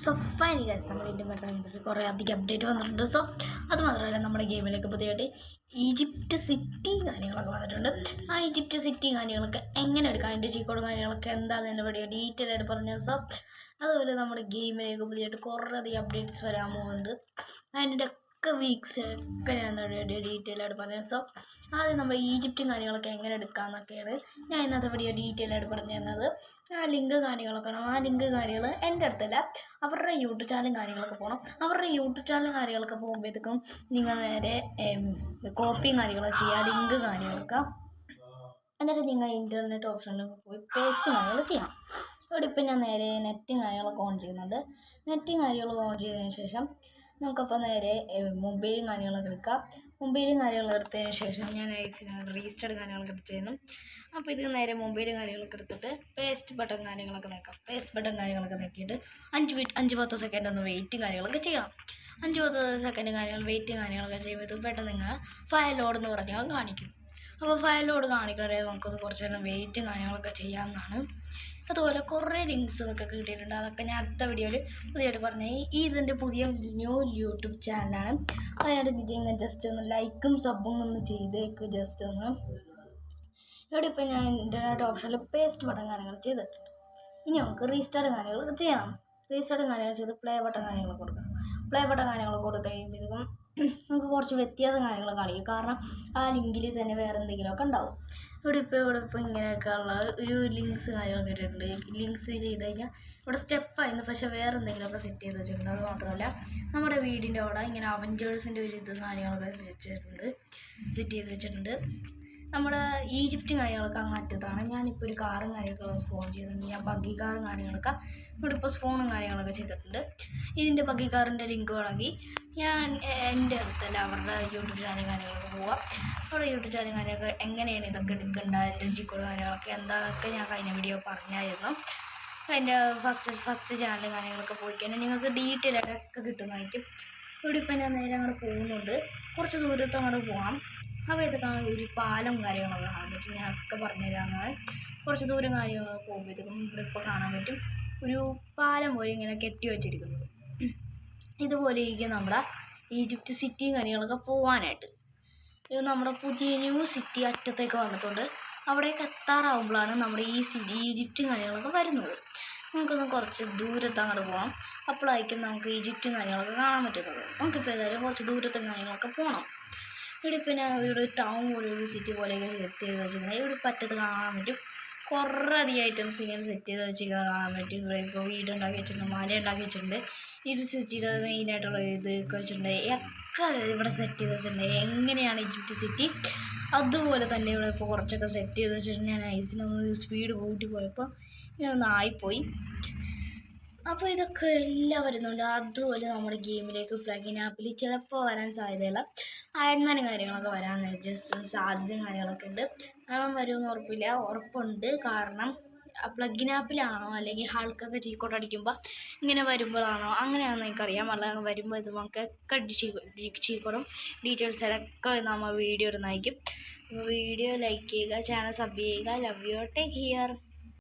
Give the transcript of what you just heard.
So finally guys നമ്മൾ Indian മെട്രോയിൽ കുറേ അധികം അപ്ഡേറ്റ് വന്നിട്ടുണ്ട്. സോ അത് മാത്രമല്ല നമ്മുടെ ഗെയിമിലേക്ക് പുതിയതായിട്ട് ഈജിപ്റ്റ് സിറ്റി കാര്യങ്ങളൊക്കെ വന്നിട്ടുണ്ട്. ആ ഈജിപ്റ്റ് സിറ്റി കാര്യങ്ങളൊക്കെ എങ്ങനെ എടുക്കാം, അതിൻ്റെ ചീക്കോടും കാര്യങ്ങളൊക്കെ എന്താണെന്ന് ഇവിടെ ഡീറ്റെയിൽ ആയിട്ട് പറഞ്ഞു. സോ അതുപോലെ നമ്മുടെ ഗെയിമിലേക്ക് പുതിയതായിട്ട് കുറേ അധികം അപ്ഡേറ്റ്സ് വരാൻ പോകുന്നുണ്ട്. അതിൻ്റെ ഒക്കെ വീക്സ് ഒക്കെ ഞാൻ ഡീറ്റെയിൽ ആയിട്ട് പറഞ്ഞു. സോ ആദ്യം നമ്മൾ ഈജിപ്റ്റും കാര്യങ്ങളൊക്കെ എങ്ങനെ എടുക്കാമെന്നൊക്കെയാണ് ഞാൻ ഇന്നത്തെ വീഡിയോ ഡീറ്റെയിൽ ആയിട്ട് പറഞ്ഞു തന്നത്. ആ ലിങ്ക് കാര്യങ്ങളൊക്കെ ആണ്. ആ ലിങ്ക് കാര്യങ്ങൾ എൻ്റെ അടുത്തല്ല, അവരുടെ യൂട്യൂബ് ചാനലും കാര്യങ്ങളൊക്കെ പോകണം. അവരുടെ യൂട്യൂബ് ചാനലും കാര്യങ്ങളൊക്കെ പോകുമ്പോഴത്തേക്കും നിങ്ങൾ നേരെ കോപ്പിയും കാര്യങ്ങളൊക്കെ ചെയ്യുക, ലിങ്ക് കാര്യങ്ങളൊക്കെ. എന്നിട്ട് നിങ്ങൾ ഇൻ്റർനെറ്റ് ഓപ്ഷനിലൊക്കെ പോയി പേസ്റ്റ് കാര്യങ്ങൾ ചെയ്യണം. ഇവിടെ ഇപ്പം ഞാൻ നേരെ നെറ്റും കാര്യങ്ങളൊക്കെ ഓൺ ചെയ്യുന്നുണ്ട്. നെറ്റും കാര്യങ്ങളൊക്കെ ഓൺ ചെയ്തതിന് ശേഷം നമുക്കപ്പോൾ നേരെ മൊബൈലും കാര്യങ്ങളൊക്കെ എടുക്കാം. മൊബൈലും കാര്യങ്ങളൊക്കെ എടുത്തതിന് ശേഷം ഞാൻ റീസ്റ്റാർട്ട് കാര്യങ്ങളൊക്കെ എടുത്ത് ചെയ്യുന്നു. അപ്പോൾ ഇത് നേരെ മൊബൈലും കാര്യങ്ങളൊക്കെ എടുത്തിട്ട് പേസ്റ്റ് ബട്ടൺ കാര്യങ്ങളൊക്കെ നോക്കാം. പേസ്റ്റ് ബട്ടൺ കാര്യങ്ങളൊക്കെ നോക്കിയിട്ട് 5-10 സെക്കൻഡ് ഒന്ന് വെയിറ്റും കാര്യങ്ങളൊക്കെ ചെയ്യണം. 5-10 സെക്കൻഡ് കാര്യങ്ങൾ വെയിറ്റും കാര്യങ്ങളൊക്കെ ചെയ്യുമ്പോൾ പെട്ടെന്ന് നിങ്ങൾ ഫയൽ ലോഡ് എന്ന് പറഞ്ഞാൽ കാണിക്കും. അപ്പോൾ ഫയൽ ലോഡ് കാണിക്കണേ നമുക്കത് കുറച്ച് നേരം വെയിറ്റും കാര്യങ്ങളൊക്കെ ചെയ്യാവുന്നതാണ്. അതുപോലെ കുറേ ലിങ്ക്സ് ഒക്കെ കിട്ടിയിട്ടുണ്ട്. അതൊക്കെ ഞാൻ അടുത്ത വീഡിയോയിൽ പുതിയതായിട്ട് പറഞ്ഞു. ഇതിൻ്റെ പുതിയ ന്യൂ യൂട്യൂബ് ചാനലാണ്. അതിനായിട്ട് നിങ്ങൾ ജസ്റ്റ് ഒന്ന് ലൈക്കും സബും ഒന്ന് ചെയ്തേക്ക്. ജസ്റ്റ് ഒന്ന് ഇവിടെ ഇപ്പം ഞാൻ ഇൻ്റർനെറ്റ് ഓപ്ഷനിൽ പേസ്റ്റ് ബട്ടൺ കാര്യങ്ങൾ ചെയ്തിട്ടുണ്ട്. ഇനി നമുക്ക് റീസ്റ്റാർട്ട് കാര്യങ്ങളൊക്കെ ചെയ്യണം. റീസ്റ്റാർട്ട് കാര്യങ്ങൾ ചെയ്ത് പ്ലേ ബട്ടൺ കാര്യങ്ങൾ കൊടുക്കണം. പ്ലേ ബട്ടൺ കാര്യങ്ങൾ കൊടുത്ത് കഴിയുമ്പോഴത്തേക്കും നമുക്ക് കുറച്ച് വ്യത്യാസം കാര്യങ്ങൾ കാണിക്കും. കാരണം ആ ലിങ്കിൽ തന്നെ വേറെ എന്തെങ്കിലുമൊക്കെ ഉണ്ടാവും. ഇവിടെ ഇപ്പോൾ ഇങ്ങനെയൊക്കെ ഉള്ള ഒരു ലിങ്ക്സ് കാര്യങ്ങളൊക്കെ ഇട്ടിട്ടുണ്ട്. ലിങ്ക്സ് ചെയ്ത് കഴിഞ്ഞാൽ ഇവിടെ സ്റ്റെപ്പായിരുന്നു, പക്ഷേ വേറെ എന്തെങ്കിലുമൊക്കെ സെറ്റ് ചെയ്ത് വെച്ചിട്ടുണ്ട്. അത് മാത്രമല്ല നമ്മുടെ വീടിൻ്റെ അവിടെ ഇങ്ങനെ അവഞ്ചേഴ്സിൻ്റെ ഒരു ഇത് കാര്യങ്ങളൊക്കെ സെറ്റ് ചെയ്ത് വെച്ചിട്ടുണ്ട്. നമ്മുടെ ഈജിപ്റ്റ് കാര്യങ്ങളൊക്കെ അങ്ങറ്റത്താണ്. ഞാനിപ്പോൾ ഒരു കാറും കാര്യങ്ങളൊക്കെ ഫോൺ ചെയ്തിട്ടുണ്ട്. ഞാൻ ബഗ്ഗി കാറും കാര്യങ്ങളൊക്കെ ഇവിടെ ഇപ്പോൾ ഫോണും കാര്യങ്ങളൊക്കെ ചെയ്തിട്ടുണ്ട്. ഇതിൻ്റെ ബഗ്ഗി കാറിൻ്റെ ലിങ്ക് വേണമെങ്കിൽ ഞാൻ എൻ്റെ അടുത്തല്ല അവരുടെ യൂട്യൂബ് ചാനൽ കാര്യങ്ങളൊക്കെ പോവുക. അവരുടെ യൂട്യൂബ് ചാനൽ കാര്യങ്ങളൊക്കെ എങ്ങനെയാണ് ഇതൊക്കെ എടുക്കേണ്ട, എൻ്റെ ജിക്കോട് കാര്യങ്ങളൊക്കെ എന്താതൊക്കെ ഞാൻ കഴിഞ്ഞ വീഡിയോ പറഞ്ഞായിരുന്നു. അതിൻ്റെ ഫസ്റ്റ് ചാനൽ കാര്യങ്ങളൊക്കെ പോയി കഴിഞ്ഞാൽ നിങ്ങൾക്ക് ഡീറ്റെയിൽ ആയിട്ടൊക്കെ കിട്ടുന്നതായിരിക്കും. ഇവിടെ ഇപ്പം ഞാൻ നേരെ അങ്ങോട്ട് പോകുന്നുണ്ട്. കുറച്ച് ദൂരത്ത് അങ്ങോട്ട് പോകാം. അപ്പോൾ ഇതൊക്കെ ഒരു പാലം കാര്യങ്ങളൊക്കെ കാണാൻ പറ്റും. ഞാനൊക്കെ പറഞ്ഞു തരാമെന്നാണ്. കുറച്ച് ദൂരം കാര്യങ്ങളൊക്കെ പോകുമ്പോഴത്തേക്കും ഇവിടെ ഇപ്പോൾ കാണാൻ പറ്റും ഒരു പാലം പോലെ ഇങ്ങനെ കെട്ടി വെച്ചിരിക്കുന്നത്. ഇതുപോലെ ഇരിക്കും നമ്മുടെ ഈജിപ്റ്റ് സിറ്റിയും കാര്യങ്ങളൊക്കെ പോകാനായിട്ട്. ഇത് നമ്മുടെ പുതിയ ന്യൂ സിറ്റി അറ്റത്തേക്ക് വന്നിട്ടുണ്ട്. അവിടേക്ക് എത്താറാവുമ്പോഴാണ് നമ്മുടെ ഈ ഈജിപ്റ്റും കാര്യങ്ങളൊക്കെ വരുന്നത്. നമുക്കൊന്ന് കുറച്ച് ദൂരത്ത് അങ്ങോട്ട് പോകാം. അപ്പോഴായിരിക്കും നമുക്ക് ഈജിപ്റ്റും കാര്യങ്ങളൊക്കെ കാണാൻ പറ്റുന്നത്. നമുക്കിപ്പോൾ ഏതായാലും കുറച്ച് ദൂരത്തും കാര്യങ്ങളൊക്കെ പോകണം. ഇവിടെ പിന്നെ ഒരു ടൗൺ പോലെ ഒരു സിറ്റി പോലെയൊക്കെ സെറ്റ് ചെയ്ത് വെച്ചിട്ടുണ്ട്. ഇവിടെ പറ്റത്ത് കാണാൻ പറ്റും കുറേ അധികം ഐറ്റംസ് ഇങ്ങനെ സെറ്റ് ചെയ്ത് വെച്ച് കാണാൻ പറ്റും. ഇവിടെ ഇപ്പോൾ വീടുണ്ടാക്കി വെച്ചിട്ടുണ്ട്, മല ഉണ്ടാക്കി വെച്ചിട്ടുണ്ട്. ഈ ഒരു സിറ്റിയുടെ മെയിനായിട്ടുള്ള ഇതൊക്കെ വെച്ചിട്ടുണ്ട്. ഒക്കെ ഇവിടെ സെറ്റ് ചെയ്ത് വെച്ചിട്ടുണ്ട്. എങ്ങനെയാണ് ഈജിപ്റ്റ് സിറ്റി അതുപോലെ തന്നെ ഇവിടെ ഇപ്പോൾ കുറച്ചൊക്കെ സെറ്റ് ചെയ്ത് വെച്ചിട്ടുണ്ട്. ഞാൻ ഐസിനൊന്ന് സ്പീഡ് കൂട്ടി പോയപ്പോൾ ഇങ്ങനെ ആയിപ്പോയി. അപ്പോൾ ഇതൊക്കെ എല്ലാം വരുന്നുണ്ട്. അതുപോലെ നമ്മുടെ ഗെയിമിലേക്ക് പ്ലഗിൻ ആപ്പിൽ ചിലപ്പോൾ വരാൻ സാധ്യതയുള്ള അയൺമാനും കാര്യങ്ങളൊക്കെ വരാൻ ജസ്റ്റ് സാധ്യതയും കാര്യങ്ങളൊക്കെ ഉണ്ട്. വരുമെന്ന് ഉറപ്പുണ്ട്. കാരണം പ്ലഗിൻ ആപ്പിലാണോ അല്ലെങ്കിൽ ഹൾക്കൊക്കെ ചീക്കോട്ടടിക്കുമ്പോൾ ഇങ്ങനെ വരുമ്പോഴാണോ അങ്ങനെയാണെന്ന് എനിക്കറിയാം. അല്ലെങ്കിൽ വരുമ്പോൾ ഇത് നമുക്കൊക്കെ ചീക്കോടും ഡീറ്റെയിൽസിലൊക്കെ നമ്മൾ വീഡിയോ ഇടുന്നതായിരിക്കും. അപ്പോൾ വീഡിയോ ലൈക്ക് ചെയ്യുക, ചാനൽ സബ് ചെയ്യുക. Love you, take care.